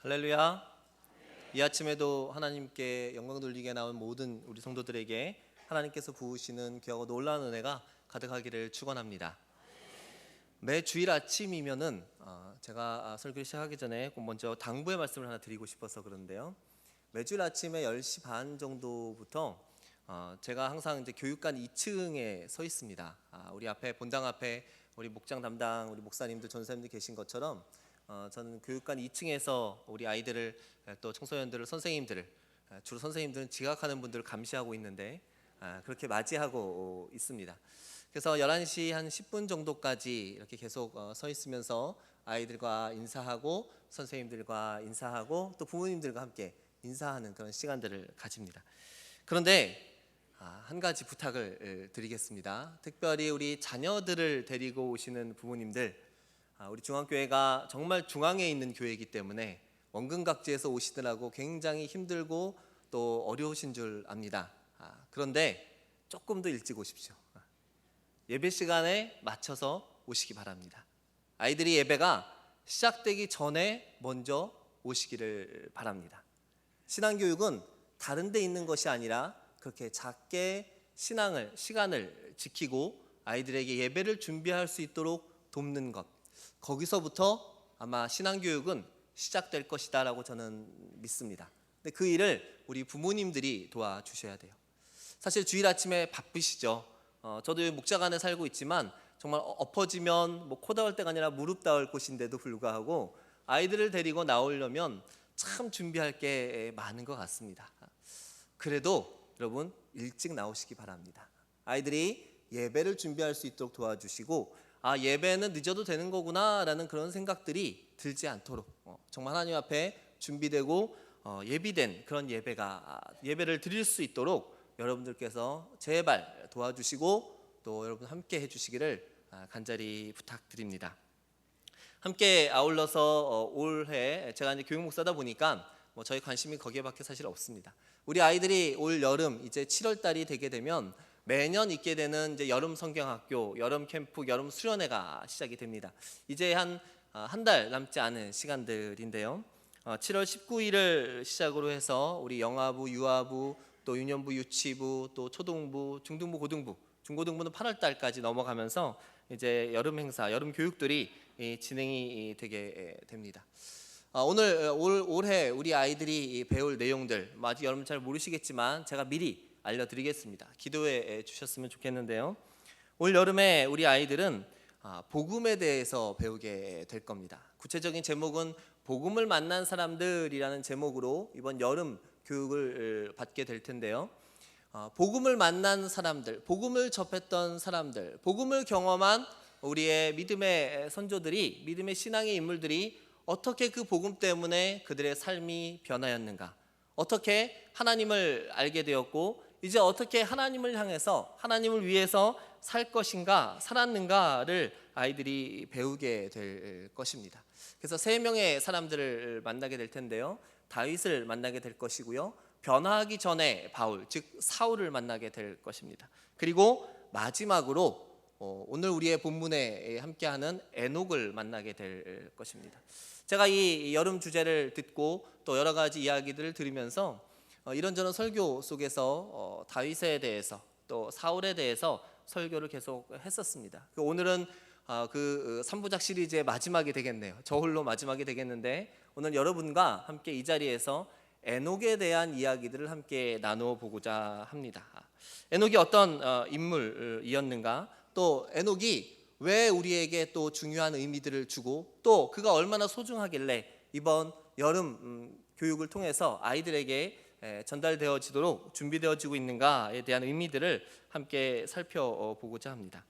할렐루야. 이 아침에도 하나님께 영광 돌리게 나온 모든 우리 성도들에게 하나님께서 부으시는 귀하고 놀라운 은혜가 가득하기를 축원합니다. 매 주일 아침이면은 제가 설교를 시작하기 전에 꼭 먼저 당부의 말씀을 하나 드리고 싶어서 그런데요. 매주일 아침에 10시 반 정도부터 제가 항상 이제 교육관 2층에 서 있습니다. 우리 앞에 본당 앞에 우리 목장 담당 우리 목사님들 전사님들 계신 것처럼 저는 교육관 2층에서 우리 아이들을 또 청소년들을 선생님들을 주로 선생님들은 지각하는 분들을 감시하고 있는데 그렇게 맞이하고 있습니다. 그래서 11시 한 10분 정도까지 이렇게 계속 서 있으면서 아이들과 인사하고 선생님들과 인사하고 또 부모님들과 함께 인사하는 그런 시간들을 가집니다. 그런데 한 가지 부탁을 드리겠습니다. 특별히 우리 자녀들을 데리고 오시는 부모님들, 우리 중앙교회가 정말 중앙에 있는 교회이기 때문에 원근각지에서 오시느라고 굉장히 힘들고 또 어려우신 줄 압니다. 그런데 조금 더 일찍 오십시오. 예배 시간에 맞춰서 오시기 바랍니다. 아이들이 예배가 시작되기 전에 먼저 오시기를 바랍니다. 신앙교육은 다른 데 있는 것이 아니라 그렇게 작게 시간을 지키고 아이들에게 예배를 준비할 수 있도록 돕는 것, 거기서부터 아마 신앙교육은 시작될 것이다 라고 저는 믿습니다. 근데 그 일을 우리 부모님들이 도와주셔야 돼요. 사실 주일 아침에 바쁘시죠. 저도 목장 안에 살고 있지만 정말 엎어지면 코 닿을 때가 아니라 무릎 닿을 곳인데도 불구하고 아이들을 데리고 나오려면 참 준비할 게 많은 것 같습니다. 그래도 여러분 일찍 나오시기 바랍니다. 아이들이 예배를 준비할 수 있도록 도와주시고 예배는 늦어도 되는 거구나 라는 그런 생각들이 들지 않도록 정말 하나님 앞에 준비되고 예비된 그런 예배를 드릴 수 있도록 여러분들께서 제발 도와주시고 또 여러분 함께 해주시기를 간절히 부탁드립니다. 함께 아울러서 올해 제가 이제 교육 목사다 보니까 저희 관심이 거기에밖에 사실 없습니다. 우리 아이들이 올 여름 이제 7월 달이 되게 되면 매년 있게 되는 이제 여름 성경학교, 여름 캠프, 여름 수련회가 시작이 됩니다. 이제 한 달 남지 않은 시간들인데요. 7월 19일을 시작으로 해서 우리 영아부, 유아부, 또 유년부, 유치부, 또 초등부, 중등부, 고등부, 중고등부는 8월 달까지 넘어가면서 이제 여름 행사, 여름 교육들이 진행이 되게 됩니다. 올해 우리 아이들이 배울 내용들 아직 여러분 잘 모르시겠지만 제가 미리 알려드리겠습니다. 기도해 주셨으면 좋겠는데요. 올 여름에 우리 아이들은 복음에 대해서 배우게 될 겁니다. 구체적인 제목은 복음을 만난 사람들이라는 제목으로 이번 여름 교육을 받게 될 텐데요. 복음을 만난 사람들, 복음을 접했던 사람들, 복음을 경험한 우리의 믿음의 선조들이, 믿음의 신앙의 인물들이 어떻게 그 복음 때문에 그들의 삶이 변하였는가, 어떻게 하나님을 알게 되었고 이제 어떻게 하나님을 향해서 하나님을 위해서 살 것인가, 살았는가를 아이들이 배우게 될 것입니다. 그래서 세 명의 사람들을 만나게 될 텐데요. 다윗을 만나게 될 것이고요. 변화하기 전에 바울, 즉 사울을 만나게 될 것입니다. 그리고 마지막으로 오늘 우리의 본문에 함께하는 에녹을 만나게 될 것입니다. 제가 이 여름 주제를 듣고 또 여러 가지 이야기들을 들으면서 이런저런 설교 속에서 다윗에 대해서 또 사울에 대해서 설교를 계속 했었습니다. 오늘은 그 3부작 시리즈의 마지막이 되겠네요. 저홀로 마지막이 되겠는데 오늘 여러분과 함께 이 자리에서 에녹에 대한 이야기들을 함께 나누어 보고자 합니다. 에녹이 어떤 인물이었는가, 또 에녹이 왜 우리에게 또 중요한 의미들을 주고 또 그가 얼마나 소중하길래 이번 여름 교육을 통해서 아이들에게 전달되어지도록 준비되어지고 있는가에 대한 의미들을 함께 살펴보고자 합니다.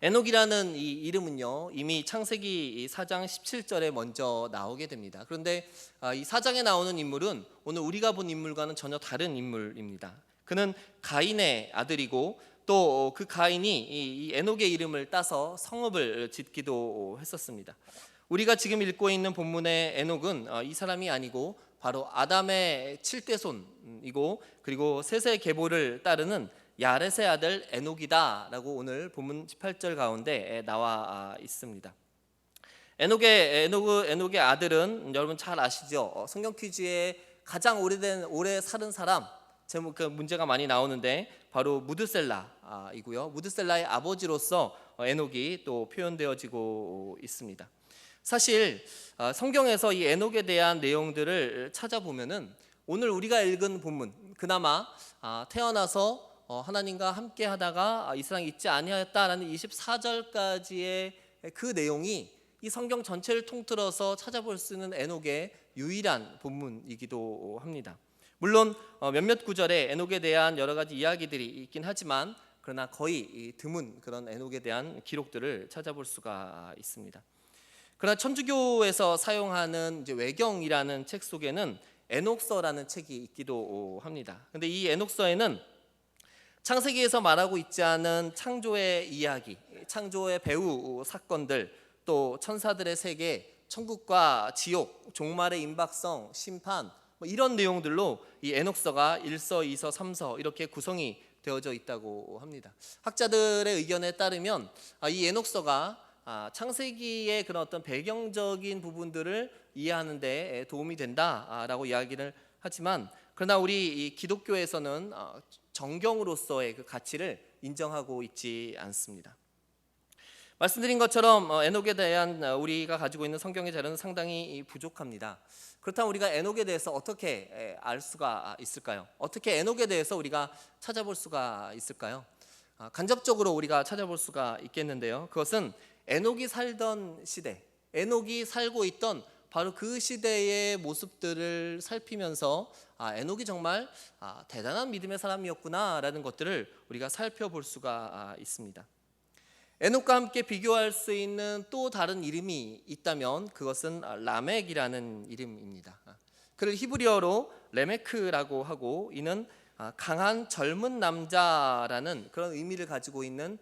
에녹이라는 이 이름은요, 이미 창세기 4장 17절에 먼저 나오게 됩니다. 그런데 이 4장에 나오는 인물은 오늘 우리가 본 인물과는 전혀 다른 인물입니다. 그는 가인의 아들이고 또 그 가인이 이 에녹의 이름을 따서 성읍을 짓기도 했었습니다. 우리가 지금 읽고 있는 본문의 에녹은 이 사람이 아니고 바로 아담의 7대 손이고 그리고 셋의 계보를 따르는 야렛의 아들 에녹이다 라고 오늘 본문 18절 가운데 나와 있습니다. 에녹의 아들은 여러분 잘 아시죠? 성경 퀴즈에 가장 오래 사는 사람 제목 그 문제가 많이 나오는데 바로 무드셀라이고요. 무드셀라의 아버지로서 에녹이 또 표현되어지고 있습니다. 사실 성경에서 이 에녹에 대한 내용들을 찾아보면은 오늘 우리가 읽은 본문, 그나마 태어나서 하나님과 함께 하다가 이 세상에 있지 아니하였다라는 24절까지의 그 내용이 이 성경 전체를 통틀어서 찾아볼 수 있는 에녹의 유일한 본문이기도 합니다. 물론 몇몇 구절에 에녹에 대한 여러 가지 이야기들이 있긴 하지만 그러나 거의 드문 그런 에녹에 대한 기록들을 찾아볼 수가 있습니다. 그러나 천주교에서 사용하는 이제 외경이라는 책 속에는 에녹서라는 책이 있기도 합니다. 근데 이 에녹서에는 창세기에서 말하고 있지 않은 창조의 이야기, 창조의 배후 사건들, 또 천사들의 세계, 천국과 지옥, 종말의 임박성, 심판 이런 내용들로 이 에녹서가 1서, 2서, 3서 이렇게 구성이 되어져 있다고 합니다. 학자들의 의견에 따르면 이 에녹서가 창세기의 그런 어떤 배경적인 부분들을 이해하는 데 도움이 된다라고 이야기를 하지만 그러나 우리 이 기독교에서는 정경으로서의 그 가치를 인정하고 있지 않습니다. 말씀드린 것처럼 에녹에 대한 우리가 가지고 있는 성경의 자료는 상당히 부족합니다. 그렇다면 우리가 에녹에 대해서 어떻게 알 수가 있을까요? 어떻게 에녹에 대해서 우리가 찾아볼 수가 있을까요? 간접적으로 우리가 찾아볼 수가 있겠는데요. 그것은 에녹이 살던 시대, 에녹이 살고 있던 바로 그 시대의 모습들을 살피면서 에녹이 정말 대단한 믿음의 사람이었구나라는 것들을 우리가 살펴볼 수가 있습니다. 에녹과 함께 비교할 수 있는 또 다른 이름이 있다면 그것은 라멕이라는 이름입니다. 그를 히브리어로 레메크라고 하고 이는 강한 젊은 남자라는 그런 의미를 가지고 있는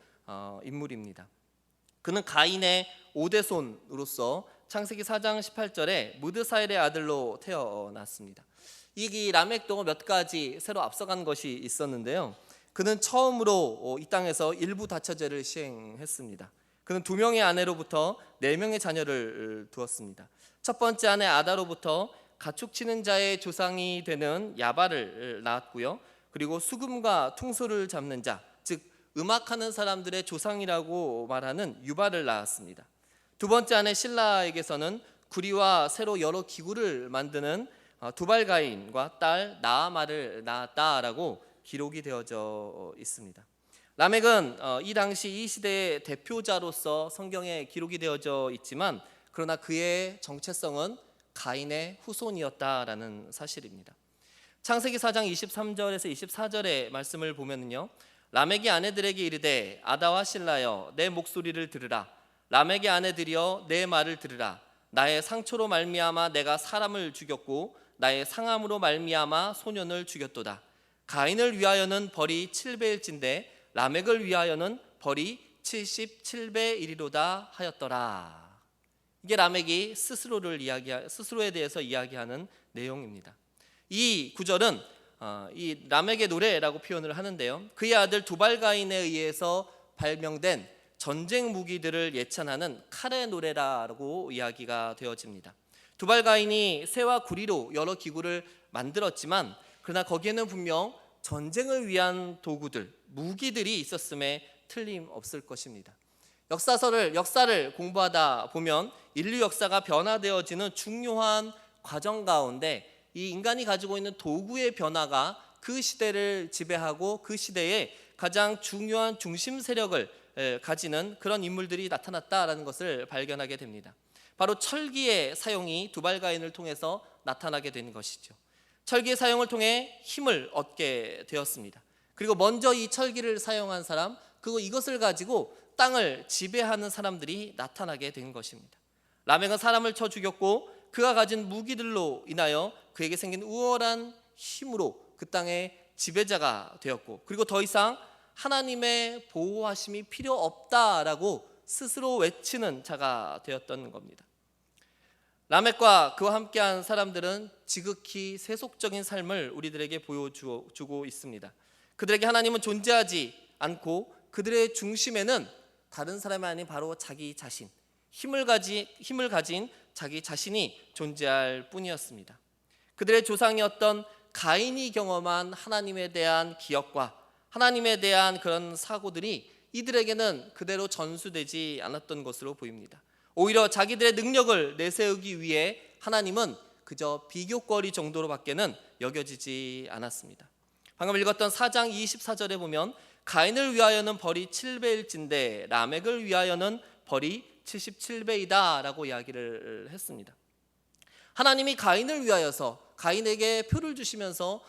인물입니다. 그는 가인의 5대손으로서 창세기 4장 18절에 무드사엘의 아들로 태어났습니다. 이 라멕도 몇 가지 새로 앞서간 것이 있었는데요. 그는 처음으로 이 땅에서 일부 다처제를 시행했습니다. 그는 2명의 아내로부터 4명의 자녀를 두었습니다. 첫 번째 아내 아다로부터 가축 치는 자의 조상이 되는 야발을 낳았고요. 그리고 수금과 퉁소를 잡는 자, 즉 음악하는 사람들의 조상이라고 말하는 유발을 낳았습니다. 두 번째 아내 실라에게서는 구리와 새로 여러 기구를 만드는 두발가인과 딸 나아마를 낳았다라고 기록이 되어져 있습니다. 라멕은 이 당시 이 시대의 대표자로서 성경에 기록이 되어져 있지만 그러나 그의 정체성은 가인의 후손이었다라는 사실입니다. 창세기 4장 23절에서 24절의 말씀을 보면요, 라멕이 아내들에게 이르되 아다와 실라여 내 목소리를 들으라. 라멕의 아내들이여 내 말을 들으라. 나의 상처로 말미암아 내가 사람을 죽였고 나의 상함으로 말미암아 소년을 죽였도다. 가인을 위하여는 벌이 7배일진데 라멕을 위하여는 벌이 77배이리로다 하였더라. 이게 라멕이 스스로에 대해서 이야기하는 내용입니다. 이 구절은 이 라멕의 노래라고 표현을 하는데요. 그의 아들 두발가인에 의해서 발명된 전쟁 무기들을 예찬하는 칼의 노래라고 이야기가 되어집니다. 두발가인이 쇠와 구리로 여러 기구를 만들었지만 그러나 거기에는 분명 전쟁을 위한 도구들, 무기들이 있었음에 틀림없을 것입니다. 역사를 공부하다 보면 인류 역사가 변화되어지는 중요한 과정 가운데 이 인간이 가지고 있는 도구의 변화가 그 시대를 지배하고 그 시대에 가장 중요한 중심 세력을 가지는 그런 인물들이 나타났다라는 것을 발견하게 됩니다. 바로 철기의 사용이 두발가인을 통해서 나타나게 된 것이죠. 철기의 사용을 통해 힘을 얻게 되었습니다. 그리고 먼저 이 철기를 사용한 사람, 그리고 이것을 가지고 땅을 지배하는 사람들이 나타나게 된 것입니다. 라멕은 사람을 쳐 죽였고 그가 가진 무기들로 인하여 그에게 생긴 우월한 힘으로 그 땅의 지배자가 되었고, 그리고 더 이상 하나님의 보호하심이 필요 없다라고 스스로 외치는 자가 되었던 겁니다. 라멕과 그와 함께한 사람들은 지극히 세속적인 삶을 우리들에게 보여주고 있습니다. 그들에게 하나님은 존재하지 않고 그들의 중심에는 다른 사람이 아닌 바로 자기 자신, 힘을 가진 자기 자신이 존재할 뿐이었습니다. 그들의 조상이었던 가인이 경험한 하나님에 대한 기억과 하나님에 대한 그런 사고들이 이들에게는 그대로 전수되지 않았던 것으로 보입니다. 오히려 자기들의 능력을 내세우기 위해 하나님은 그저 비교거리 정도로밖에는 여겨지지 않았습니다. 방금 읽었던 4장 24절에 보면 가인을 위하여는 벌이 7배일진데 라멕을 위하여는 벌이 77배이다 라고 이야기를 했습니다. 하나님이 가인을 위하여서 가인에게 표를 주시면서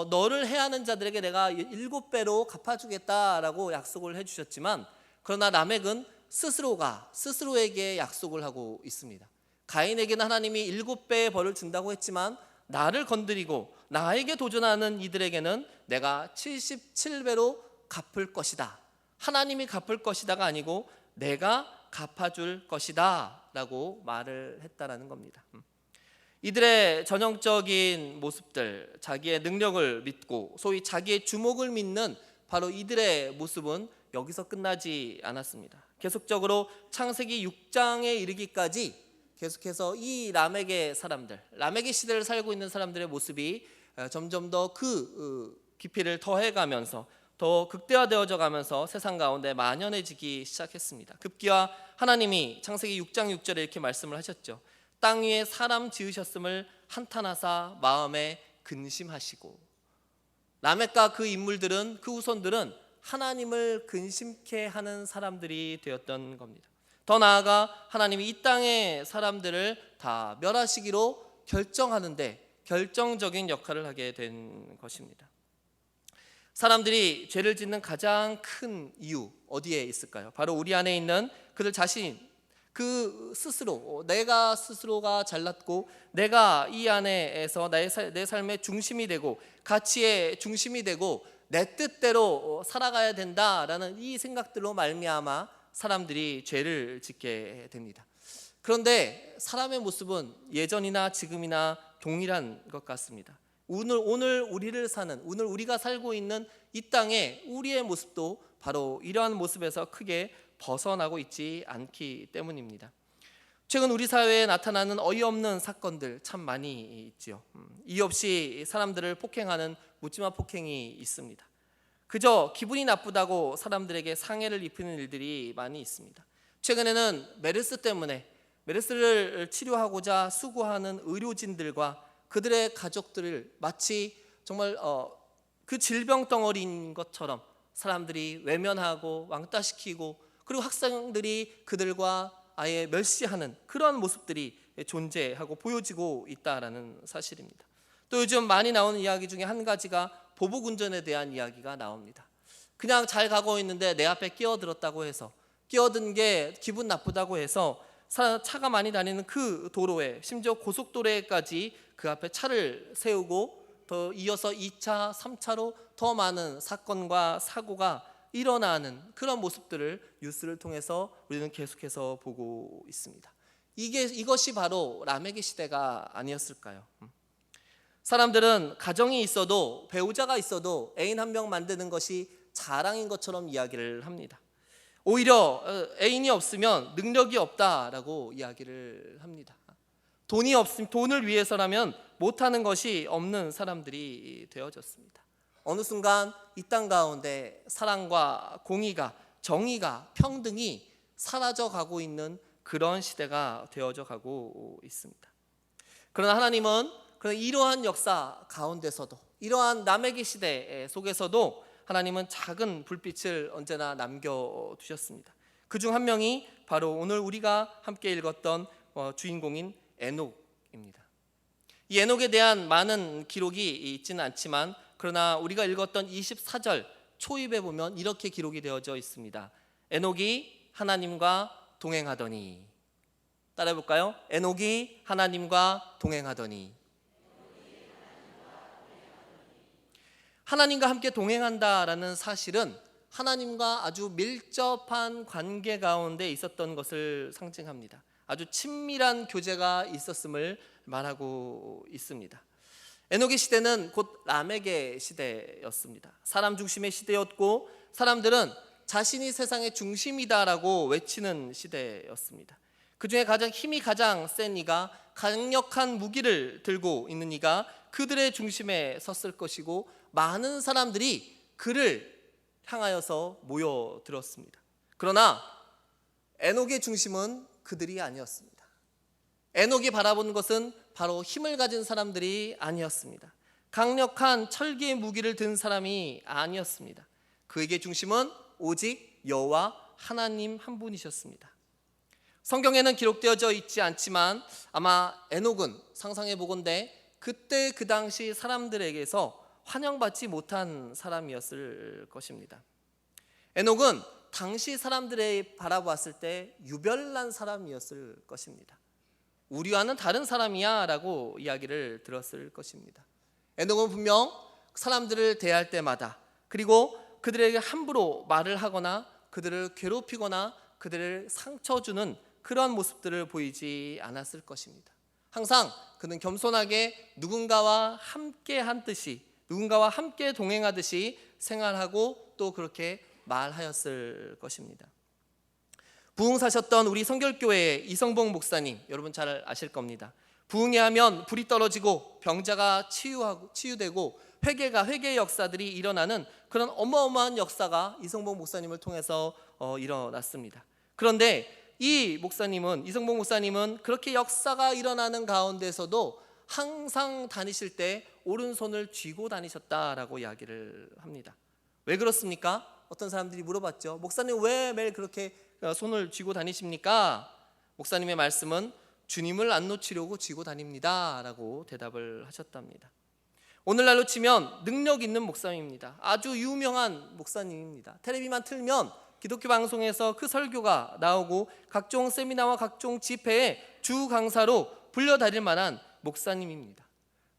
너를 해하는 자들에게 내가 7배로 갚아주겠다라고 약속을 해주셨지만, 그러나 라멕은 스스로에게 약속을 하고 있습니다. 가인에게는 하나님이 7배의 벌을 준다고 했지만 나를 건드리고 나에게 도전하는 이들에게는 내가 77배로 갚을 것이다, 하나님이 갚을 것이다가 아니고 내가 갚아줄 것이다 라고 말을 했다라는 겁니다. 이들의 전형적인 모습들, 자기의 능력을 믿고 소위 자기의 주목을 믿는 바로 이들의 모습은 여기서 끝나지 않았습니다. 계속적으로 창세기 6장에 이르기까지 계속해서 이 라멕의 사람들, 라멕의 시대를 살고 있는 사람들의 모습이 점점 더 그 깊이를 더해가면서 더 극대화되어져 가면서 세상 가운데 만연해지기 시작했습니다. 급기야 하나님이 창세기 6장 6절에 이렇게 말씀을 하셨죠. 땅 위에 사람 지으셨음을 한탄하사 마음에 근심하시고. 라멕과 그 인물들은, 그 후손들은 하나님을 근심케 하는 사람들이 되었던 겁니다. 더 나아가 하나님이 이 땅의 사람들을 다 멸하시기로 결정하는데 결정적인 역할을 하게 된 것입니다. 사람들이 죄를 짓는 가장 큰 이유 어디에 있을까요? 바로 우리 안에 있는 그들 자신, 그 스스로, 내가 스스로가 잘났고 내가 이 안에서 내 삶의 중심이 되고 가치의 중심이 되고 내 뜻대로 살아가야 된다라는 이 생각들로 말미암아 사람들이 죄를 짓게 됩니다. 그런데 사람의 모습은 예전이나 지금이나 동일한 것 같습니다. 오늘 우리가 살고 있는 이 땅에 우리의 모습도 바로 이러한 모습에서 크게 벗어나고 있지 않기 때문입니다. 최근 우리 사회에 나타나는 어이없는 사건들 참 많이 있지요. 이유 없이 사람들을 폭행하는 묻지마 폭행이 있습니다. 그저 기분이 나쁘다고 사람들에게 상해를 입히는 일들이 많이 있습니다. 최근에는 메르스를 치료하고자 수고하는 의료진들과 그들의 가족들을 마치 정말 그 질병 덩어리인 것처럼 사람들이 외면하고 왕따시키고, 그리고 학생들이 그들과 아예 멸시하는 그런 모습들이 존재하고 보여지고 있다라는 사실입니다. 또 요즘 많이 나오는 이야기 중에 한 가지가 보복운전에 대한 이야기가 나옵니다. 그냥 잘 가고 있는데 내 앞에 끼어들었다고 해서, 끼어든 게 기분 나쁘다고 해서 차가 많이 다니는 그 도로에, 심지어 고속도로에까지 그 앞에 차를 세우고 더 이어서 2차, 3차로 더 많은 사건과 사고가 일어나는 그런 모습들을 뉴스를 통해서 우리는 계속해서 보고 있습니다. 이것이 바로 라멕의 시대가 아니었을까요? 사람들은 가정이 있어도, 배우자가 있어도 애인 한 명 만드는 것이 자랑인 것처럼 이야기를 합니다. 오히려 애인이 없으면 능력이 없다라고 이야기를 합니다. 돈을 위해서라면 못하는 것이 없는 사람들이 되어졌습니다. 어느 순간 이 땅 가운데 사랑과 공의가, 정의가, 평등이 사라져가고 있는 그런 시대가 되어져 가고 있습니다. 그러나 하나님은 이러한 역사 가운데서도, 이러한 라멕의 시대 속에서도 하나님은 작은 불빛을 언제나 남겨두셨습니다. 그중 한 명이 바로 오늘 우리가 함께 읽었던 주인공인 에녹입니다. 이 에녹에 대한 많은 기록이 있지는 않지만, 그러나 우리가 읽었던 24절 초입에 보면 이렇게 기록이 되어져 있습니다. 에녹이 하나님과 동행하더니. 따라해 볼까요? 에녹이 하나님과 동행하더니. 하나님과 함께 동행한다라는 사실은 하나님과 아주 밀접한 관계 가운데 있었던 것을 상징합니다. 아주 친밀한 교제가 있었음을 말하고 있습니다. 에녹의 시대는 곧 라멕의 시대였습니다. 사람 중심의 시대였고, 사람들은 자신이 세상의 중심이다라고 외치는 시대였습니다. 그 중에 힘이 가장 센 이가, 강력한 무기를 들고 있는 이가 그들의 중심에 섰을 것이고, 많은 사람들이 그를 향하여서 모여들었습니다. 그러나 에녹의 중심은 그들이 아니었습니다. 에녹이 바라본 것은 바로 힘을 가진 사람들이 아니었습니다. 강력한 철기의 무기를 든 사람이 아니었습니다. 그에게 중심은 오직 여호와 하나님 한 분이셨습니다. 성경에는 기록되어져 있지 않지만 아마 에녹은 상상해 보건대 그때 그 당시 사람들에게서 환영받지 못한 사람이었을 것입니다. 에녹은 당시 사람들이 바라보았을 때 유별난 사람이었을 것입니다. 우리와는 다른 사람이야 라고 이야기를 들었을 것입니다. 에녹은 분명 사람들을 대할 때마다, 그리고 그들에게 함부로 말을 하거나 그들을 괴롭히거나 그들을 상처 주는 그러한 모습들을 보이지 않았을 것입니다. 항상 그는 겸손하게 누군가와 함께 한 듯이, 누군가와 함께 동행하듯이 생활하고 또 그렇게 말하였을 것입니다. 부흥사셨던 우리 성결교회의 이성봉 목사님, 여러분 잘 아실 겁니다. 부흥회 하면 불이 떨어지고 병자가 치유되고 회개의 역사들이 일어나는 그런 어마어마한 역사가 이성봉 목사님을 통해서 일어났습니다. 그런데 이성봉 목사님은 그렇게 역사가 일어나는 가운데서도 항상 다니실 때 오른손을 쥐고 다니셨다라고 이야기를 합니다. 왜 그렇습니까? 어떤 사람들이 물어봤죠. 목사님 왜 매일 그렇게 손을 쥐고 다니십니까? 목사님의 말씀은 주님을 안 놓치려고 쥐고 다닙니다 라고 대답을 하셨답니다. 오늘날로 치면 능력 있는 목사님입니다. 아주 유명한 목사님입니다. 텔레비만 틀면 기독교 방송에서 그 설교가 나오고 각종 세미나와 각종 집회에 주 강사로 불려다닐 만한 목사님입니다.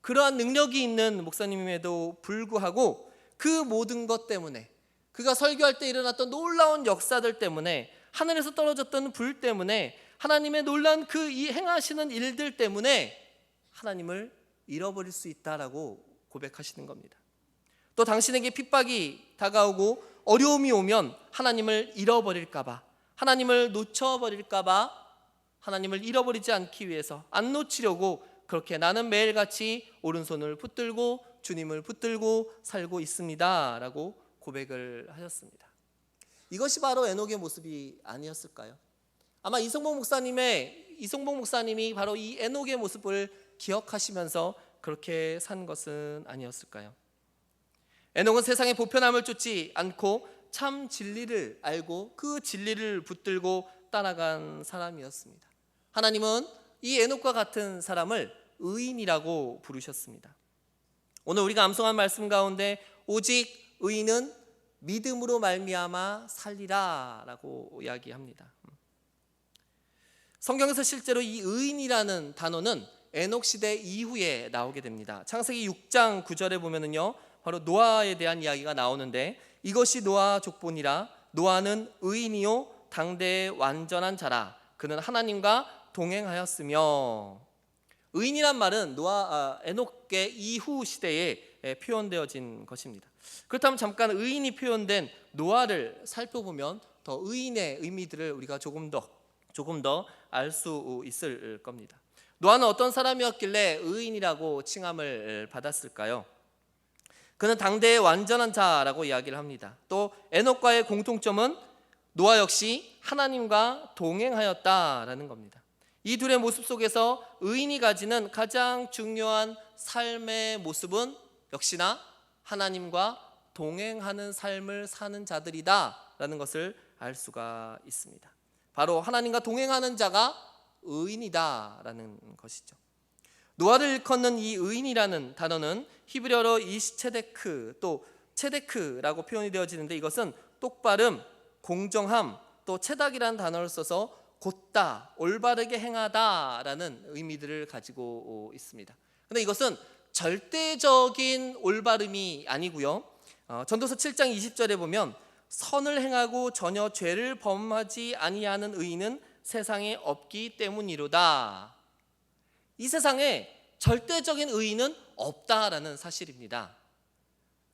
그러한 능력이 있는 목사님임에도 불구하고 그 모든 것 때문에, 그가 설교할 때 일어났던 놀라운 역사들 때문에, 하늘에서 떨어졌던 불 때문에, 하나님의 놀라운 그 행하시는 일들 때문에 하나님을 잃어버릴 수 있다라고 고백하시는 겁니다. 또 당신에게 핍박이 다가오고 어려움이 오면 하나님을 잃어버릴까봐, 하나님을 놓쳐버릴까봐, 하나님을 잃어버리지 않기 위해서, 안 놓치려고 그렇게 나는 매일같이 오른손을 붙들고 주님을 붙들고 살고 있습니다 라고 고백을 하셨습니다. 이것이 바로 에녹의 모습이 아니었을까요? 아마 이성봉 목사님이 바로 이 에녹의 모습을 기억하시면서 그렇게 산 것은 아니었을까요? 에녹은 세상의 보편함을 쫓지 않고 참 진리를 알고 그 진리를 붙들고 따라간 사람이었습니다. 하나님은 이 에녹과 같은 사람을 의인이라고 부르셨습니다. 오늘 우리가 암송한 말씀 가운데 오직 의인은 믿음으로 말미암아 살리라 라고 이야기합니다. 성경에서 실제로 이 의인이라는 단어는 에녹 시대 이후에 나오게 됩니다. 창세기 6장 9절에 보면은요, 바로 노아에 대한 이야기가 나오는데, 이것이 노아 족본이라. 노아는 의인이요 당대의 완전한 자라. 그는 하나님과 동행하였으며. 의인이란 말은 에녹의 이후 시대에 표현되어진 것입니다. 그렇다면 잠깐 의인이 표현된 노아를 살펴보면 더 의인의 의미들을 우리가 조금 더 알 수 있을 겁니다. 노아는 어떤 사람이었길래 의인이라고 칭함을 받았을까요? 그는 당대의 완전한 자라고 이야기를 합니다. 또 에녹과의 공통점은 노아 역시 하나님과 동행하였다라는 겁니다. 이 둘의 모습 속에서 의인이 가지는 가장 중요한 삶의 모습은 역시나 하나님과 동행하는 삶을 사는 자들이다라는 것을 알 수가 있습니다. 바로 하나님과 동행하는 자가 의인이다라는 것이죠. 노아를 일컫는 이 의인이라는 단어는 히브리어로 이시체데크, 또 체데크라고 표현이 되어지는데, 이것은 똑바름, 공정함, 또 체닥이라는 단어를 써서 곧다, 올바르게 행하다라는 의미들을 가지고 있습니다. 그런데 이것은 절대적인 올바름이 아니고요. 전도서 7장 20절에 보면 선을 행하고 전혀 죄를 범하지 아니하는 의인은 세상에 없기 때문이로다. 이 세상에 절대적인 의인은 없다라는 사실입니다.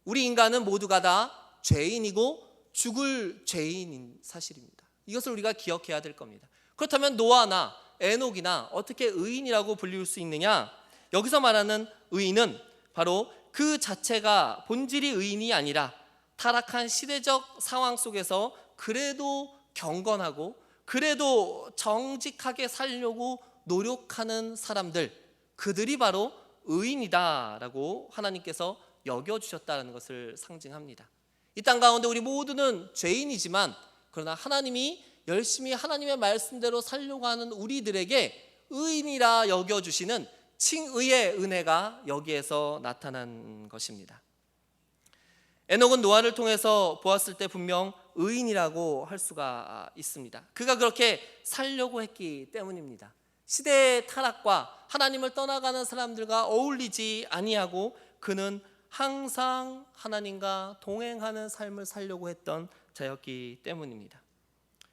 우리 인간은 모두가 다 죄인이고 죽을 죄인인 사실입니다. 이것을 우리가 기억해야 될 겁니다. 그렇다면 노아나 에녹이나 어떻게 의인이라고 불릴 수 있느냐? 여기서 말하는 의인은 바로 그 자체가 본질이 의인이 아니라 타락한 시대적 상황 속에서 그래도 경건하고 그래도 정직하게 살려고 노력하는 사람들, 그들이 바로 의인이다라고 하나님께서 여겨주셨다는 것을 상징합니다. 이 땅 가운데 우리 모두는 죄인이지만 그러나 하나님이 열심히 하나님의 말씀대로 살려고 하는 우리들에게 의인이라 여겨주시는 칭의의 은혜가 여기에서 나타난 것입니다. 에녹은 노아를 통해서 보았을 때 분명 의인이라고 할 수가 있습니다. 그가 그렇게 살려고 했기 때문입니다. 시대의 타락과 하나님을 떠나가는 사람들과 어울리지 아니하고 그는 항상 하나님과 동행하는 삶을 살려고 했던 자였기 때문입니다.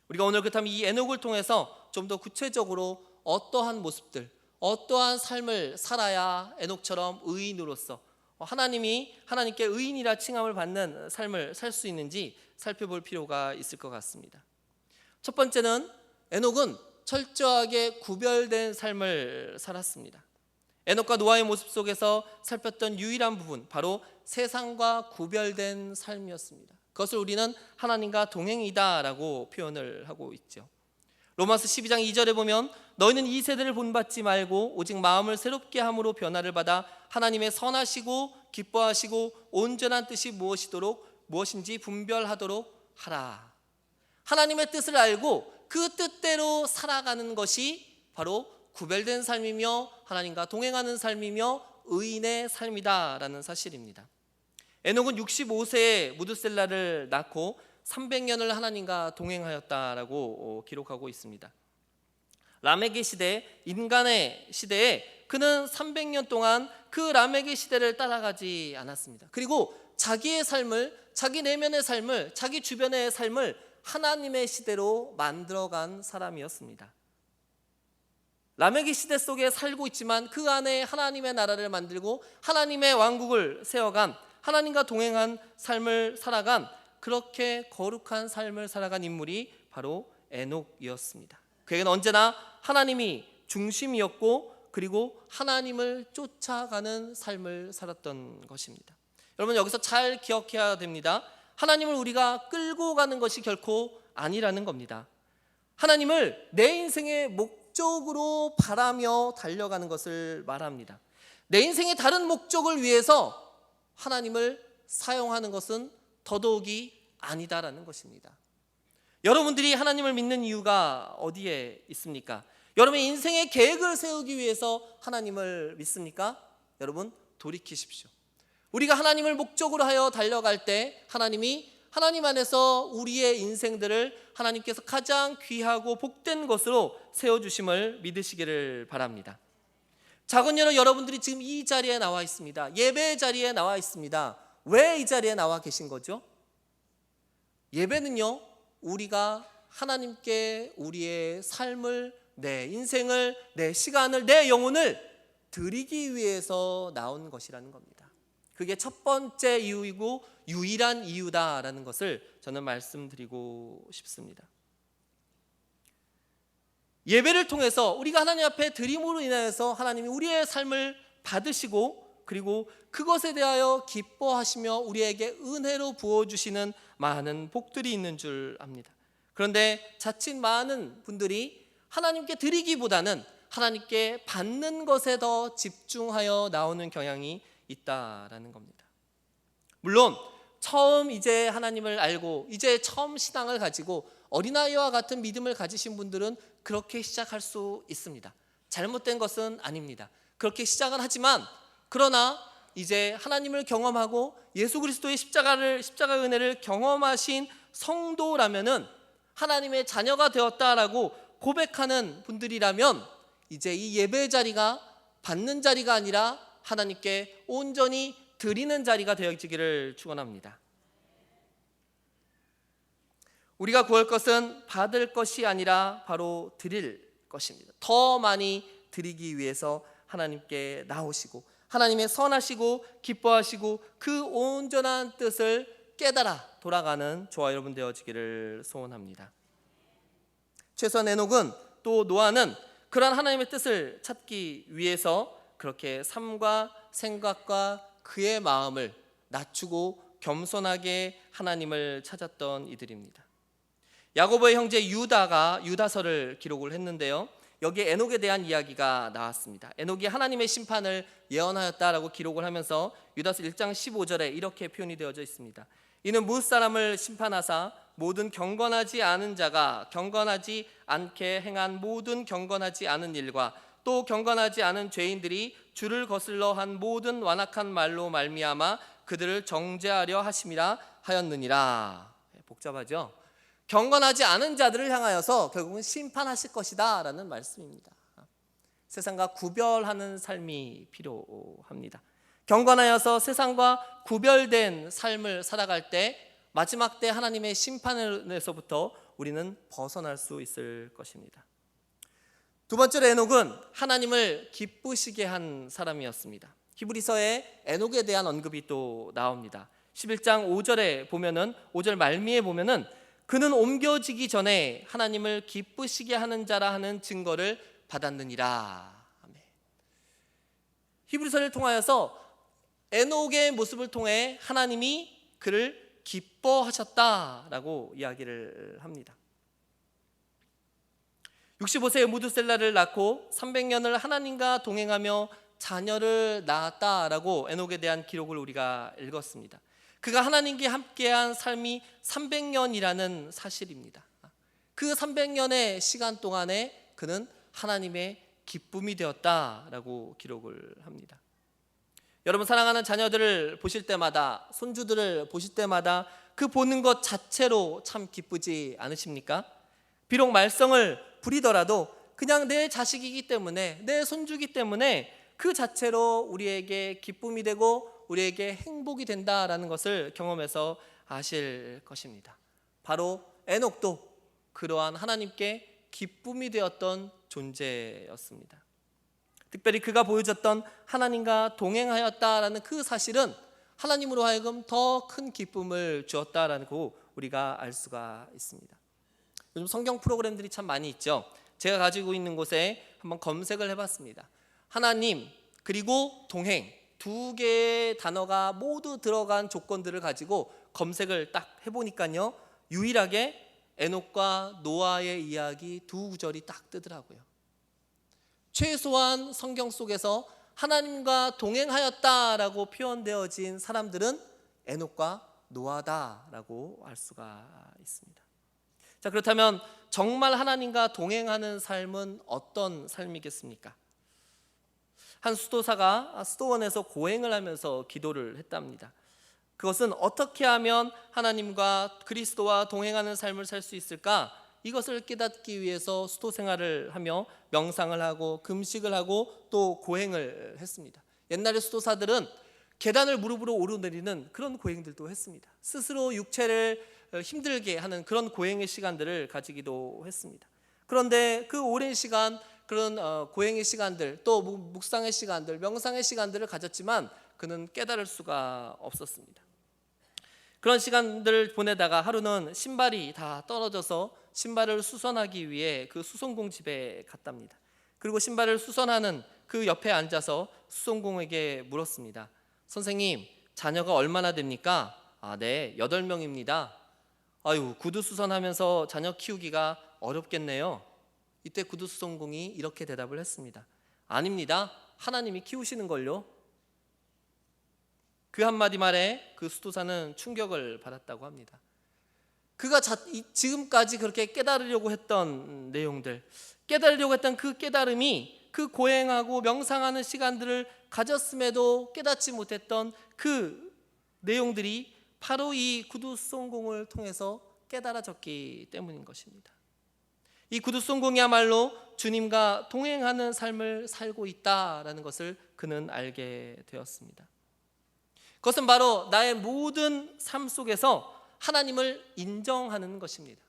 우리가 오늘 그렇다면 이 에녹을 통해서 좀 더 구체적으로 어떠한 모습들, 어떠한 삶을 살아야 에녹처럼 의인으로서 하나님께 의인이라 칭함을 받는 삶을 살 수 있는지 살펴볼 필요가 있을 것 같습니다. 첫 번째는 에녹은 철저하게 구별된 삶을 살았습니다. 에녹과 노아의 모습 속에서 살폈던 유일한 부분, 바로 세상과 구별된 삶이었습니다. 그것을 우리는 하나님과 동행이다라고 표현을 하고 있죠. 로마서 12장 2절에 보면 너희는 이 세대를 본받지 말고 오직 마음을 새롭게 함으로 변화를 받아 하나님의 선하시고 기뻐하시고 온전한 뜻이 무엇인지 분별하도록 하라. 하나님의 뜻을 알고 그 뜻대로 살아가는 것이 바로 구별된 삶이며 하나님과 동행하는 삶이며 의인의 삶이다라는 사실입니다. 에녹은 65세에 무드셀라를 낳고 300년을 하나님과 동행하였다라고 기록하고 있습니다. 라멕의 시대, 인간의 시대에 그는 300년 동안 그 라멕의 시대를 따라가지 않았습니다. 그리고 자기의 삶을, 자기 내면의 삶을, 자기 주변의 삶을 하나님의 시대로 만들어간 사람이었습니다. 라멕의 시대 속에 살고 있지만 그 안에 하나님의 나라를 만들고 하나님의 왕국을 세워간, 하나님과 동행한 삶을 살아간, 그렇게 거룩한 삶을 살아간 인물이 바로 에녹이었습니다. 그에게는 언제나 하나님이 중심이었고 그리고 하나님을 쫓아가는 삶을 살았던 것입니다. 여러분, 여기서 잘 기억해야 됩니다. 하나님을 우리가 끌고 가는 것이 결코 아니라는 겁니다. 하나님을 내 인생의 목적으로 바라며 달려가는 것을 말합니다. 내 인생의 다른 목적을 위해서 하나님을 사용하는 것은 더더욱이 아니다라는 것입니다. 여러분들이 하나님을 믿는 이유가 어디에 있습니까? 여러분의 인생의 계획을 세우기 위해서 하나님을 믿습니까? 여러분, 돌이키십시오. 우리가 하나님을 목적으로 하여 달려갈 때 하나님 안에서 우리의 인생들을 하나님께서 가장 귀하고 복된 것으로 세워주심을 믿으시기를 바랍니다. 자군여러 여러분들이 지금 이 자리에 나와 있습니다. 예배의 자리에 나와 있습니다. 왜 이 자리에 나와 계신 거죠? 예배는요, 우리가 하나님께 우리의 삶을, 내 인생을, 내 시간을, 내 영혼을 드리기 위해서 나온 것이라는 겁니다. 그게 첫 번째 이유이고 유일한 이유다라는 것을 저는 말씀드리고 싶습니다. 예배를 통해서 우리가 하나님 앞에 드림으로 인하여서 하나님이 우리의 삶을 받으시고 그리고 그것에 대하여 기뻐하시며 우리에게 은혜로 부어주시는 많은 복들이 있는 줄 압니다. 그런데 자칫 많은 분들이 하나님께 드리기보다는 하나님께 받는 것에 더 집중하여 나오는 경향이 있다라는 겁니다. 물론 처음 이제 하나님을 알고 이제 처음 신앙을 가지고 어린아이와 같은 믿음을 가지신 분들은 그렇게 시작할 수 있습니다. 잘못된 것은 아닙니다. 그렇게 시작은 하지만 그러나 이제 하나님을 경험하고 예수 그리스도의 십자가의 은혜를 경험하신 성도라면은 하나님의 자녀가 되었다라고 고백하는 분들이라면 이제 이 예배 자리가 받는 자리가 아니라 하나님께 온전히 드리는 자리가 되어지기를 축원합니다. 우리가 구할 것은 받을 것이 아니라 바로 드릴 것입니다. 더 많이 드리기 위해서 하나님께 나오시고 하나님의 선하시고 기뻐하시고 그 온전한 뜻을 깨달아 돌아가는 저와 여러분 되어지기를 소원합니다. 최소한 에녹은 또 노아는 그러한 하나님의 뜻을 찾기 위해서 그렇게 삶과 생각과 그의 마음을 낮추고 겸손하게 하나님을 찾았던 이들입니다. 야고보의 형제 유다가 유다서를 기록을 했는데요, 여기에 에녹에 대한 이야기가 나왔습니다. 에녹이 하나님의 심판을 예언하였다라고 기록을 하면서 유다서 1장 15절에 이렇게 표현이 되어져 있습니다. 이는 무릇 사람을 심판하사 모든 경건하지 않은 자가 경건하지 않게 행한 모든 경건하지 않은 일과 또 경건하지 않은 죄인들이 주를 거슬러 한 모든 완악한 말로 말미암아 그들을 정죄하려 하심이라 하였느니라. 복잡하죠? 경건하지 않은 자들을 향하여서 결국은 심판하실 것이다 라는 말씀입니다. 세상과 구별하는 삶이 필요합니다. 경건하여서 세상과 구별된 삶을 살아갈 때 마지막 때 하나님의 심판에서부터 우리는 벗어날 수 있을 것입니다. 두 번째로 에녹은 하나님을 기쁘시게 한 사람이었습니다. 히브리서에 에녹에 대한 언급이 또 나옵니다. 11장 5절에 보면은 5절 말미에 보면은 그는 옮겨지기 전에 하나님을 기쁘시게 하는 자라 하는 증거를 받았느니라. 아멘. 히브리서를 통하여서 에녹의 모습을 통해 하나님이 그를 기뻐하셨다라고 이야기를 합니다. 65세에 무드셀라를 낳고 300년을 하나님과 동행하며 자녀를 낳았다라고 에녹에 대한 기록을 우리가 읽었습니다. 그가 하나님께 함께한 삶이 300년이라는 사실입니다. 그 300년의 시간 동안에 그는 하나님의 기쁨이 되었다라고 기록을 합니다. 여러분, 사랑하는 자녀들을 보실 때마다, 손주들을 보실 때마다 그 보는 것 자체로 참 기쁘지 않으십니까? 비록 말썽을 부리더라도 그냥 내 자식이기 때문에, 내 손주기 때문에 그 자체로 우리에게 기쁨이 되고 우리에게 행복이 된다라는 것을 경험해서 아실 것입니다. 바로 에녹도 그러한 하나님께 기쁨이 되었던 존재였습니다. 특별히 그가 보여줬던 하나님과 동행하였다라는 그 사실은 하나님으로 하여금 더 큰 기쁨을 주었다라는 거 우리가 알 수가 있습니다. 요즘 성경 프로그램들이 참 많이 있죠. 제가 가지고 있는 곳에 한번 검색을 해봤습니다. 하나님 그리고 동행, 두 개의 단어가 모두 들어간 조건들을 가지고 검색을 딱 해보니까요, 유일하게 에녹과 노아의 이야기 두 구절이 딱 뜨더라고요. 최소한 성경 속에서 하나님과 동행하였다라고 표현되어진 사람들은 에녹과 노아다라고 알 수가 있습니다. 자, 그렇다면 정말 하나님과 동행하는 삶은 어떤 삶이겠습니까? 한 수도사가 수도원에서 고행을 하면서 기도를 했답니다. 그것은 어떻게 하면 하나님과 그리스도와 동행하는 삶을 살 수 있을까? 이것을 깨닫기 위해서 수도 생활을 하며 명상을 하고 금식을 하고 또 고행을 했습니다. 옛날의 수도사들은 계단을 무릎으로 오르내리는 그런 고행들도 했습니다. 스스로 육체를 힘들게 하는 그런 고행의 시간들을 가지기도 했습니다. 그런데 그 오랜 시간 그런 고행의 시간들, 또 묵상의 시간들, 명상의 시간들을 가졌지만 그는 깨달을 수가 없었습니다. 그런 시간들을 보내다가 하루는 신발이 다 떨어져서 신발을 수선하기 위해 그 수선공 집에 갔답니다. 그리고 신발을 수선하는 그 옆에 앉아서 수선공에게 물었습니다. 선생님, 자녀가 얼마나 됩니까? 네, 8명입니다. 아유, 구두 수선하면서 자녀 키우기가 어렵겠네요. 이때 구두 수선공이 이렇게 대답을 했습니다. 아닙니다. 하나님이 키우시는걸요. 그 한마디 말에 그 수도사는 충격을 받았다고 합니다. 그가 지금까지 그렇게 깨달으려고 했던 내용들, 깨달으려고 했던 그 깨달음이 그 고행하고 명상하는 시간들을 가졌음에도 깨닫지 못했던 그 내용들이 바로 이 구두손공을 통해서 깨달아졌기 때문인 것입니다. 이 구두손공이야말로 주님과 동행하는 삶을 살고 있다라는 것을 그는 알게 되었습니다. 그것은 바로 나의 모든 삶 속에서 하나님을 인정하는 것입니다.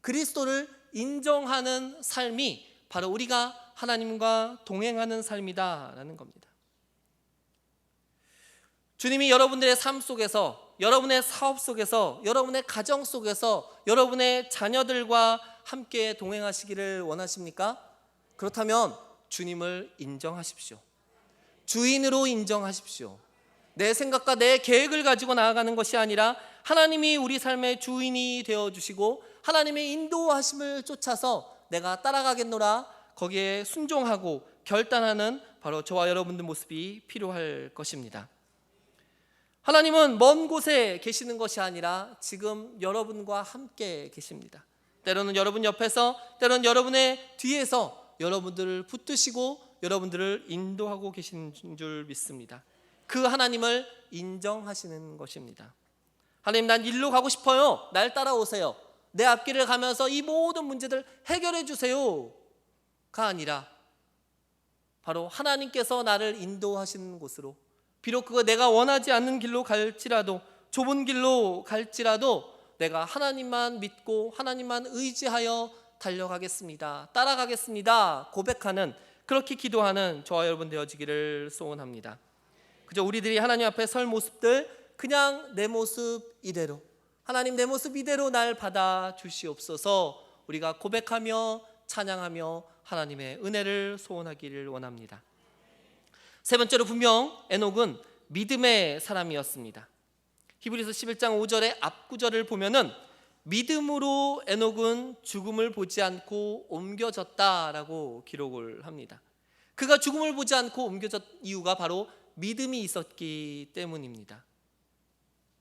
그리스도를 인정하는 삶이 바로 우리가 하나님과 동행하는 삶이다라는 겁니다. 주님이 여러분들의 삶 속에서, 여러분의 사업 속에서, 여러분의 가정 속에서, 여러분의 자녀들과 함께 동행하시기를 원하십니까? 그렇다면 주님을 인정하십시오. 주인으로 인정하십시오. 내 생각과 내 계획을 가지고 나아가는 것이 아니라 하나님이 우리 삶의 주인이 되어주시고 하나님의 인도하심을 쫓아서 내가 따라가겠노라 거기에 순종하고 결단하는 바로 저와 여러분들 모습이 필요할 것입니다. 하나님은 먼 곳에 계시는 것이 아니라 지금 여러분과 함께 계십니다. 때로는 여러분 옆에서, 때로는 여러분의 뒤에서 여러분들을 붙드시고 여러분들을 인도하고 계신 줄 믿습니다. 그 하나님을 인정하시는 것입니다. 하나님, 난 일로 가고 싶어요. 날 따라오세요. 내 앞길을 가면서 이 모든 문제들 해결해 주세요가 아니라 바로 하나님께서 나를 인도하시는 곳으로, 비록 그거 내가 원하지 않는 길로 갈지라도, 좁은 길로 갈지라도 내가 하나님만 믿고 하나님만 의지하여 달려가겠습니다, 따라가겠습니다 고백하는, 그렇게 기도하는 저와 여러분 되어지기를 소원합니다. 그저 우리들이 하나님 앞에 설 모습들 그냥 내 모습 이대로, 하나님 내 모습 이대로 날 받아주시옵소서 우리가 고백하며 찬양하며 하나님의 은혜를 소원하기를 원합니다. 세 번째로 분명 에녹은 믿음의 사람이었습니다. 히브리서 11장 5절의 앞구절을 보면은 믿음으로 에녹은 죽음을 보지 않고 옮겨졌다라고 기록을 합니다. 그가 죽음을 보지 않고 옮겨졌 이유가 바로 믿음이 있었기 때문입니다.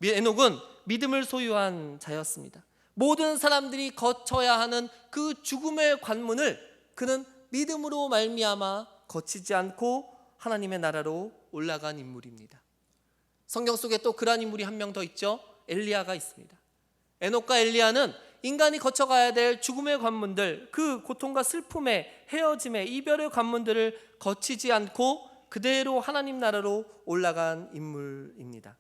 에녹은 믿음을 소유한 자였습니다. 모든 사람들이 거쳐야 하는 그 죽음의 관문을 그는 믿음으로 말미암아 거치지 않고 하나님의 나라로 올라간 인물입니다. 성경 속에 또 그러한 인물이 한 명 더 있죠. 엘리야가 있습니다. 에녹과 엘리야는 인간이 거쳐가야 될 죽음의 관문들, 그 고통과 슬픔의, 헤어짐의, 이별의 관문들을 거치지 않고 그대로 하나님 나라로 올라간 인물입니다.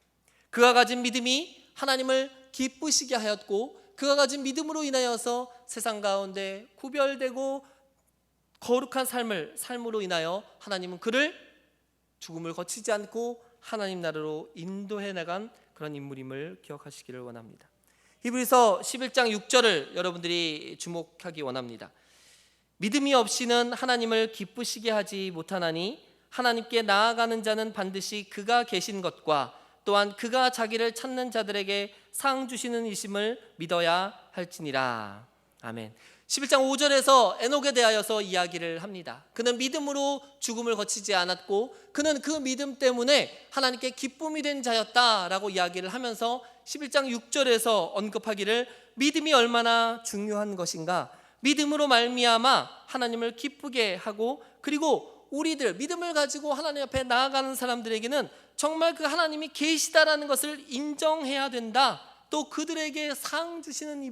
그가 가진 믿음이 하나님을 기쁘시게 하였고, 그가 가진 믿음으로 인하여서 세상 가운데 구별되고 거룩한 삶으로 인하여 하나님은 그를 죽음을 거치지 않고 하나님 나라로 인도해 나간 그런 인물임을 기억하시기를 원합니다. 히브리서 11장 6절을 여러분들이 주목하기 원합니다. 믿음이 없이는 하나님을 기쁘시게 하지 못하나니 하나님께 나아가는 자는 반드시 그가 계신 것과 또한 그가 자기를 찾는 자들에게 상 주시는 이심을 믿어야 할지니라. 아멘. 11장 5절에서 에녹에 대하여서 이야기를 합니다. 그는 믿음으로 죽음을 거치지 않았고 그는 그 믿음 때문에 하나님께 기쁨이 된 자였다라고 이야기를 하면서 11장 6절에서 언급하기를 믿음이 얼마나 중요한 것인가, 믿음으로 말미암아 하나님을 기쁘게 하고, 그리고 우리들 믿음을 가지고 하나님 앞에 나아가는 사람들에게는 정말 그 하나님이 계시다라는 것을 인정해야 된다, 또 그들에게 상 주시는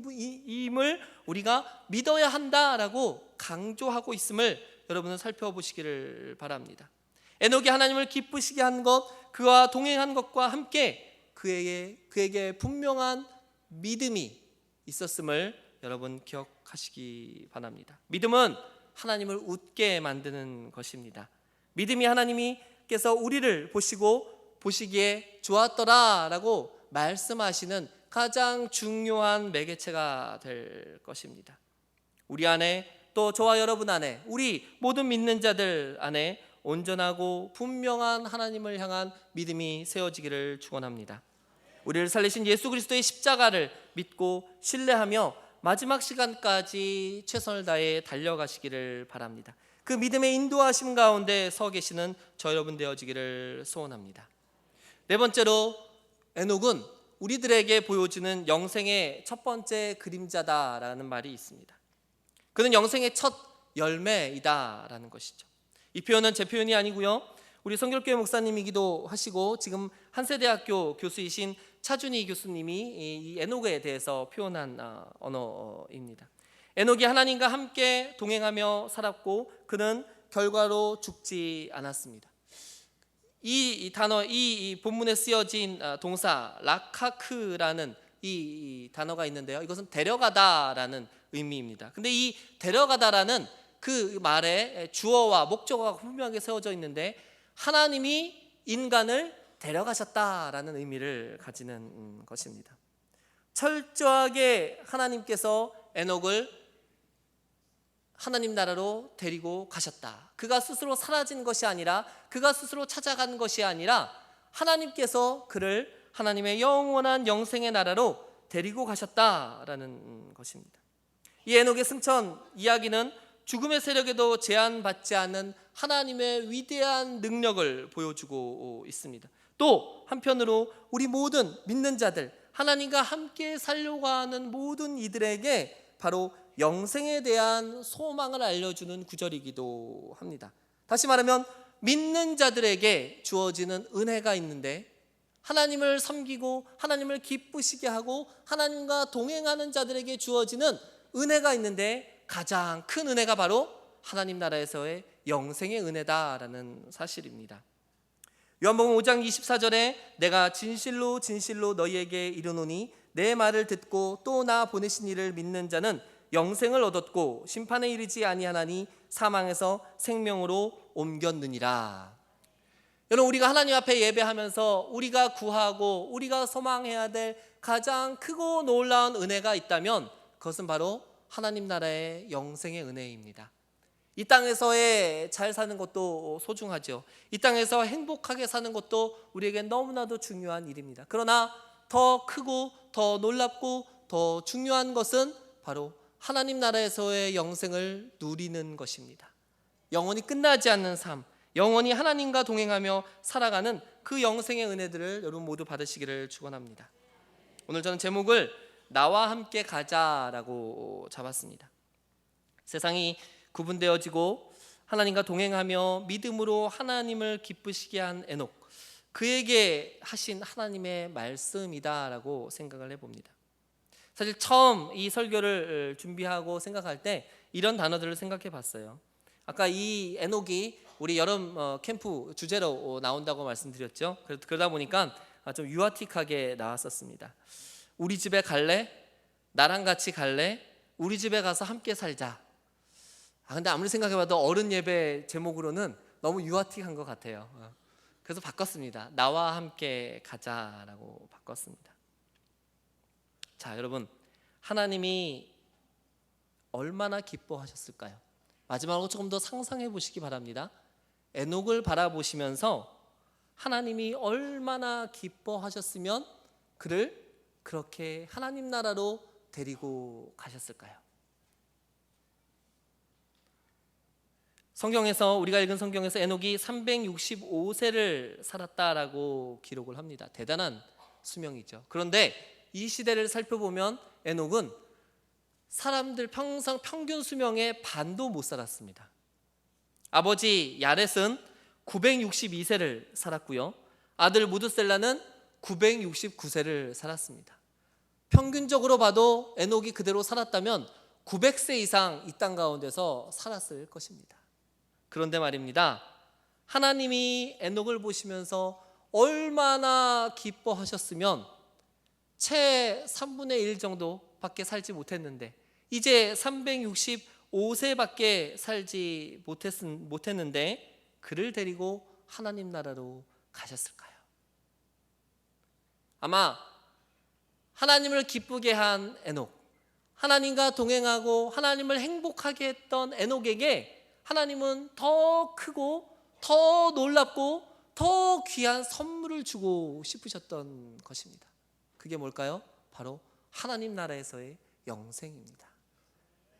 임을 우리가 믿어야 한다라고 강조하고 있음을 여러분은 살펴보시기를 바랍니다. 에녹이 하나님을 기쁘시게 한 것, 그와 동행한 것과 함께 그에게 분명한 믿음이 있었음을 여러분 기억하시기 바랍니다. 믿음은 하나님을 웃게 만드는 것입니다. 믿음이 하나님께서 우리를 보시기에 좋았더라라고 말씀하시는 가장 중요한 매개체가 될 것입니다. 우리 안에, 또 저와 여러분 안에, 우리 모든 믿는 자들 안에 온전하고 분명한 하나님을 향한 믿음이 세워지기를 축원합니다. 우리를 살리신 예수 그리스도의 십자가를 믿고 신뢰하며 마지막 시간까지 최선을 다해 달려가시기를 바랍니다. 그 믿음의 인도하심 가운데 서 계시는 저 여러분 되어지기를 소원합니다. 네 번째로 에녹은 우리들에게 보여주는 영생의 첫 번째 그림자다라는 말이 있습니다. 그는 영생의 첫 열매이다라는 것이죠. 이 표현은 제 표현이 아니고요, 우리 성결교회 목사님이기도 하시고 지금 한세대학교 교수이신 차준희 교수님이 이 에녹에 대해서 표현한 언어입니다. 에녹이 하나님과 함께 동행하며 살았고 그는 결과로 죽지 않았습니다. 이 단어, 이 본문에 쓰여진 동사 라카크라는 이 단어가 있는데요, 이것은 데려가다라는 의미입니다. 근데 이 데려가다라는 그 말에 주어와 목적어가 분명하게 세워져 있는데 하나님이 인간을 데려가셨다라는 의미를 가지는 것입니다. 철저하게 하나님께서 에녹을 하나님 나라로 데리고 가셨다. 그가 스스로 사라진 것이 아니라, 그가 스스로 찾아간 것이 아니라 하나님께서 그를 하나님의 영원한 영생의 나라로 데리고 가셨다라는 것입니다. 이 에녹의 승천 이야기는 죽음의 세력에도 제한받지 않는 하나님의 위대한 능력을 보여주고 있습니다. 또 한편으로 우리 모든 믿는 자들, 하나님과 함께 살려고 하는 모든 이들에게 바로 영생에 대한 소망을 알려주는 구절이기도 합니다. 다시 말하면 믿는 자들에게 주어지는 은혜가 있는데, 하나님을 섬기고 하나님을 기쁘시게 하고 하나님과 동행하는 자들에게 주어지는 은혜가 있는데, 가장 큰 은혜가 바로 하나님 나라에서의 영생의 은혜다라는 사실입니다. 요한복음 5장 24절에 내가 진실로 진실로 너희에게 이르노니 내 말을 듣고 또 나 보내신 이를 믿는 자는 영생을 얻었고 심판에 이르지 아니하나니 사망에서 생명으로 옮겼느니라. 여러분, 우리가 하나님 앞에 예배하면서 우리가 구하고 우리가 소망해야 될 가장 크고 놀라운 은혜가 있다면 그것은 바로 하나님 나라의 영생의 은혜입니다. 이 땅에서의 잘 사는 것도 소중하죠. 이 땅에서 행복하게 사는 것도 우리에게 너무나도 중요한 일입니다. 그러나 더 크고 더 놀랍고 더 중요한 것은 바로 하나님 나라에서의 영생을 누리는 것입니다. 영원히 끝나지 않는 삶, 영원히 하나님과 동행하며 살아가는 그 영생의 은혜들을 여러분 모두 받으시기를 축원합니다. 오늘 저는 제목을 나와 함께 가자라고 잡았습니다. 세상이 구분되어지고 하나님과 동행하며 믿음으로 하나님을 기쁘시게 한 에녹, 그에게 하신 하나님의 말씀이다라고 생각을 해봅니다. 사실 처음 이 설교를 준비하고 생각할 때 이런 단어들을 생각해 봤어요. 아까 이 에녹이 우리 여름 캠프 주제로 나온다고 말씀드렸죠. 그러다 보니까 좀 유아틱하게 나왔었습니다. 우리 집에 갈래? 나랑 같이 갈래? 우리 집에 가서 함께 살자. 근데 아무리 생각해봐도 어른 예배 제목으로는 너무 유아틱한 것 같아요. 그래서 바꿨습니다. 나와 함께 가자라고 바꿨습니다. 자, 여러분, 하나님이 얼마나 기뻐하셨을까요? 마지막으로 조금 더 상상해 보시기 바랍니다. 에녹을 바라보시면서 하나님이 얼마나 기뻐하셨으면 그를 그렇게 하나님 나라로 데리고 가셨을까요? 성경에서, 우리가 읽은 성경에서 에녹이 365세를 살았다라고 기록을 합니다. 대단한 수명이죠. 그런데 이 시대를 살펴보면 에녹은 사람들 평균 수명의 반도 못 살았습니다. 아버지 야렛은 962세를 살았고요. 아들 무드셀라는 969세를 살았습니다. 평균적으로 봐도 에녹이 그대로 살았다면 900세 이상 이 땅 가운데서 살았을 것입니다. 그런데 말입니다, 하나님이 에녹을 보시면서 얼마나 기뻐하셨으면 채 3분의 1 정도밖에 살지 못했는데, 이제 365세밖에 살지 못했는데 그를 데리고 하나님 나라로 가셨을까요? 아마 하나님을 기쁘게 한 에녹, 하나님과 동행하고 하나님을 행복하게 했던 에녹에게 하나님은 더 크고 더 놀랍고 더 귀한 선물을 주고 싶으셨던 것입니다. 그게 뭘까요? 바로 하나님 나라에서의 영생입니다.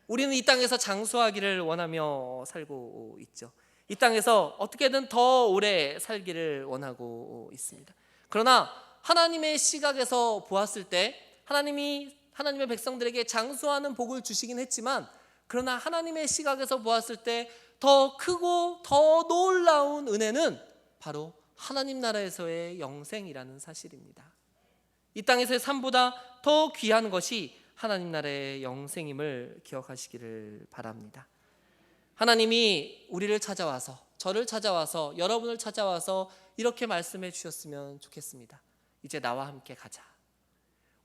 우리는 이 땅에서 장수하기를 원하며 살고 있죠. 이 땅에서 어떻게든 더 오래 살기를 원하고 있습니다. 그러나 하나님의 시각에서 보았을 때 하나님이 하나님의 백성들에게 장수하는 복을 주시긴 했지만, 그러나 하나님의 시각에서 보았을 때 더 크고 더 놀라운 은혜는 바로 하나님 나라에서의 영생이라는 사실입니다. 이 땅에서의 삶보다 더 귀한 것이 하나님 나라의 영생임을 기억하시기를 바랍니다. 하나님이 우리를 찾아와서, 저를 찾아와서, 여러분을 찾아와서 이렇게 말씀해 주셨으면 좋겠습니다. 이제 나와 함께 가자.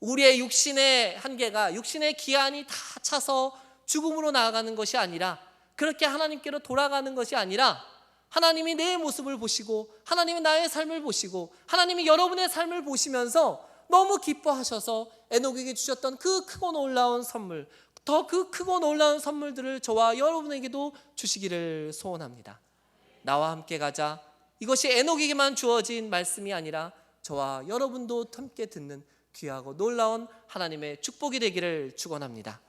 우리의 육신의 한계가, 육신의 기한이 다 차서 죽음으로 나아가는 것이 아니라, 그렇게 하나님께로 돌아가는 것이 아니라, 하나님이 내 모습을 보시고 하나님이 나의 삶을 보시고 하나님이 여러분의 삶을 보시면서 너무 기뻐하셔서 에녹에게 주셨던 그 크고 놀라운 선물, 더 그 크고 놀라운 선물들을 저와 여러분에게도 주시기를 소원합니다. 나와 함께 가자. 이것이 에녹에게만 주어진 말씀이 아니라 저와 여러분도 함께 듣는 귀하고 놀라운 하나님의 축복이 되기를 축원합니다.